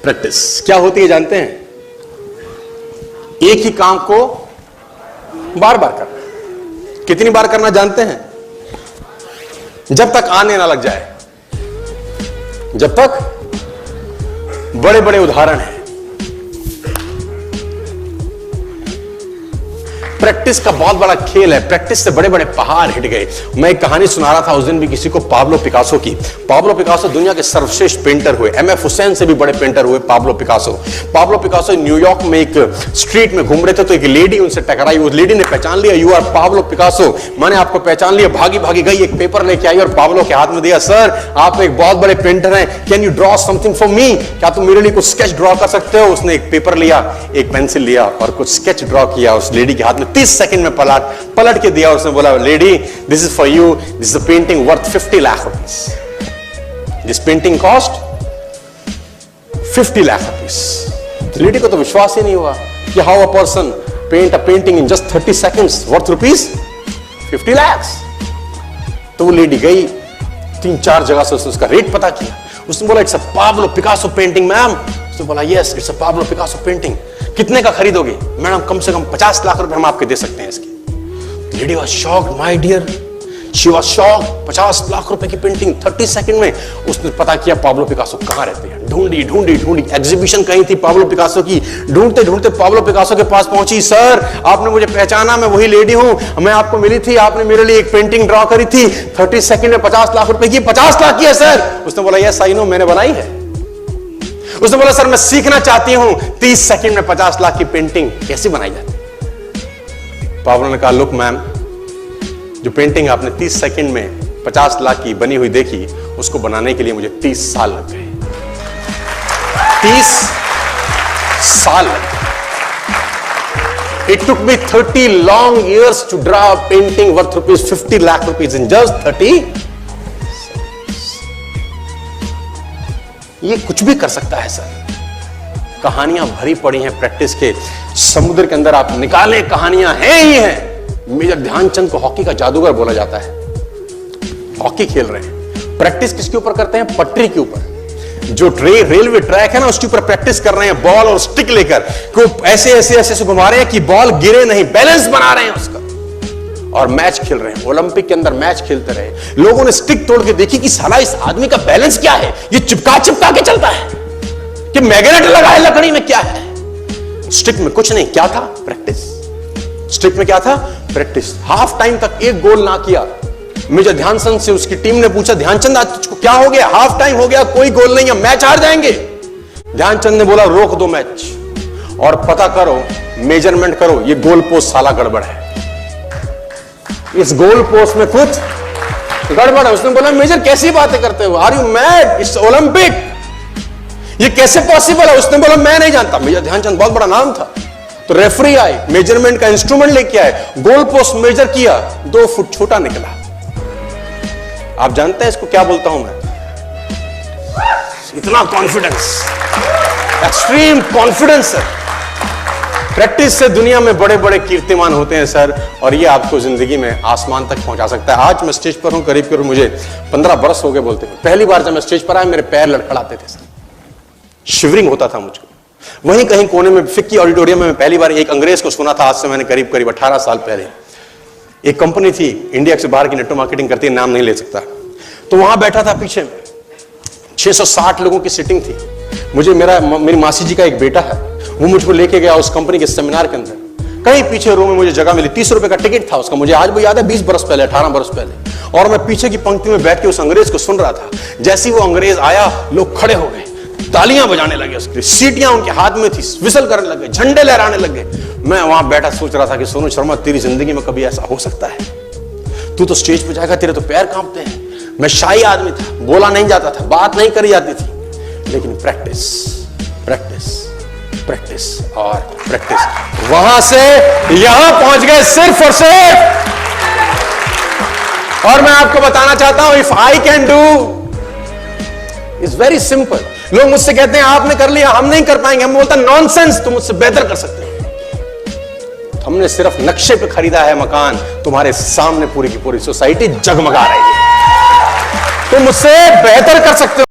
Practice क्या होती है जानते हैं? एक ही काम को बार बार करना। कितनी बार करना जानते हैं? जब तक आने ना लग जाए, जब तक बड़े बड़े उदाहरण हैं। प्रैक्टिस का बहुत बड़ा खेल है। प्रैक्टिस से बड़े बड़े पहाड़ हिट गए। मैं एक कहानी सुना रहा था उस दिन भी किसी को, पाब्लो पिकासो की। पाब्लो पिकासो दुनिया के सर्वश्रेष्ठ पेंटर हुए। एमएफ हुसैन से भी बड़े पेंटर हुए Pablo Picasso. Pablo Picasso New York में एक स्ट्रीट में घूम रहे थे तो एक लेडी उनसे टकराई। उस लेडी ने पहचान लिया, यू आर पाब्लो पिकासो, मैंने आपको पहचान लिया। भागी भागी गई, एक पेपर लेके आई और पाब्लो के हाथ में दिया। सर आप एक बहुत बड़े पेंटर हैं, can you draw something for me? क्या तुम मेरे लिए कुछ स्केच ड्रॉ कर सकते हो? उसने एक पेपर लिया, एक पेंसिल लिया और कुछ स्केच ड्रॉ किया उस लेडी के हाथ में। 30 सेकंड में पलट के दिया। उसने बोला, lady this is for you, this is a painting worth 50 lakh rupees. This painting cost 50 lakh rupees. Lady को तो विश्वास ही नहीं हुआ कि how a person paint a painting in just 30 seconds worth rupees 50 lakh. तो वो लेडी गई, 3-4 जगह से उसका रेट पता किया। उसने बोला, it's a Pablo Picasso painting ma'am. उसने बोला, yes it's a Pablo Picasso painting. कितने का खरीदोगे? मैडम कम से कम 50 लाख रुपए हम आपके दे सकते हैं इसकी। Lady was shocked, my dear, she was shocked. 50 lakh रुपए की पेंटिंग 30 सेकंड में। उसने पता किया पाब्लो पिकासो कहां रहते हैं। ढूंढी ढूंढी ढूंढी, एग्जीबिशन कहीं थी पाब्लो पिकासो की। ढूंढते ढूंढते पाब्लो पिकासो के पास पहुंची। सर आपने मुझे पहचाना, मैं वही लेडी हूं, मैं आपको मिली थी, आपने मेरे लिए एक पेंटिंग ड्रॉ करी थी 30 सेकंड में 50 लाख रुपए की। 50 लाख की है सर? उसने बोला, यस आई नो, मैंने बनाई है। उसने बोला, सर मैं सीखना चाहती हूं 30 सेकंड में 50 लाख की पेंटिंग कैसे बनाई जाती है। पाब्लो ने कहा, लुक मैम, जो पेंटिंग आपने 30 सेकंड में 50 लाख की बनी हुई देखी, उसको बनाने के लिए मुझे 30 साल लग गए। 30 साल लग गए। It took me 30 long years to draw a painting worth rupees 50 lakh rupees in just 30। ये कुछ भी कर सकता है सर। कहानियां भरी पड़ी हैं प्रैक्टिस के समुद्र के अंदर। आप निकालें, कहानियां हैं ही हैं। मेजर ध्यानचंद को हॉकी का जादूगर बोला जाता है। हॉकी खेल रहे हैं, प्रैक्टिस किसके ऊपर करते हैं? पटरी के ऊपर। जो रेलवे ट्रैक है ना, उसके ऊपर प्रैक्टिस कर रहे हैं बॉल और स्टिक लेकर। को ऐसे ऐसे ऐसे घुमा रहे हैं कि बॉल गिरे नहीं, बैलेंस बना रहे हैं उसका। और मैच खेल रहे हैं। ओलंपिक के अंदर मैच खेलते रहे। लोगों ने स्टिक तोड़ के देखी कि साला इस आदमी का बैलेंस क्या है, ये चिपका चिपका के चलता है कि मैग्नेट लगा है लकड़ी में, क्या है? स्टिक में कुछ नहीं। क्या था? प्रैक्टिस। स्टिक में क्या था? प्रैक्टिस। हाफ टाइम तक एक गोल ना किया। मेजर ध्यानचंद से उसकी टीम ने पूछा, ध्यानचंद आज तुझको क्या हो गया? हाफ टाइम हो गया, कोई गोल नहीं है, मैच हार जाएंगे। ध्यानचंद ने बोला, रोक दो मैच और पता करो, मेजरमेंट करो, ये गोल पोस्ट साला गड़बड़ है, इस गोल पोस्ट में कुछ गड़बड़ है। उसने बोला, मेजर कैसी बातें करते हो? Are you mad? It's Olympic, ये कैसे पॉसिबल है? उसने बोला, मैं नहीं जानता। मेजर ध्यानचंद बहुत बड़ा नाम था। तो रेफरी आए, मेजरमेंट का इंस्ट्रूमेंट लेके आए, गोल पोस्ट मेजर किया, 2 फुट छोटा निकला। आप जानते हैं इसको क्या बोलता हूं मैं? इतना कॉन्फिडेंस, एक्सट्रीम कॉन्फिडेंस है। प्रैक्टिस से दुनिया में बड़े बड़े कीर्तिमान होते हैं सर, और ये आपको जिंदगी में आसमान तक पहुंचा सकता है। आज मैं स्टेज पर हूं, करीब करीब मुझे 15 बरस हो गए बोलते हैं। पहली बार जब मैं स्टेज पर आया, मेरे पैर लड़खड़ाते थे सर, शिवरिंग होता था मुझको। वहीं कहीं कोने में फिक्की ऑडिटोरियम में मैं पहली बार एक अंग्रेज को सुना था। आज से मैंने करीब करीब 18 साल पहले। एक कंपनी थी इंडिया से बाहर की, नेटवर्क मार्केटिंग करती है, नाम नहीं ले सकता। तो वहां बैठा था, पीछे 660 लोगों की सिटिंग थी। मुझे मेरी मासी जी का एक बेटा है, वो मुझको लेके गया उस कंपनी के सेमिनार के अंदर। कहीं पीछे रूम में मुझे जगह मिली, 30 रुपए का टिकट था उसका। मुझे आज भी याद है, 20 बरस पहले, 18 बरस पहले। और मैं पीछे की पंक्ति में बैठ के उस अंग्रेज को सुन रहा था। जैसे ही वो अंग्रेज आया, लोग खड़े हो गए, तालियां बजाने लगे, उसकी सीटियां उनके हाथ में थी, विसल करने लगे, झंडे लहराने लगे। मैं वहां बैठा सोच रहा था कि सोनू शर्मा, तेरी जिंदगी में कभी ऐसा हो सकता है? तू तो स्टेज पे जाएगा, तेरे तो पैर कांपते हैं। मैं शाही आदमी था, बोला नहीं जाता था, बात नहीं करी जाती थी। लेकिन प्रैक्टिस, प्रैक्टिस, प्रैक्टिस और प्रैक्टिस, वहां से यहां पहुंच गए सिर्फ और सिर्फ। और मैं आपको बताना चाहता हूं, if I can do, it's very simple. लोग मुझसे कहते हैं आपने कर लिया, हम नहीं कर पाएंगे। हम बोलता नॉनसेंस, तुम मुझसे बेहतर कर सकते हैं। हमने सिर्फ नक्शे पे खरीदा है मकान, तुम्हारे सामने पूरी की पूरी सोसाइटी जगमगा रही है। तुम मुझसे बेहतर कर सकते हो।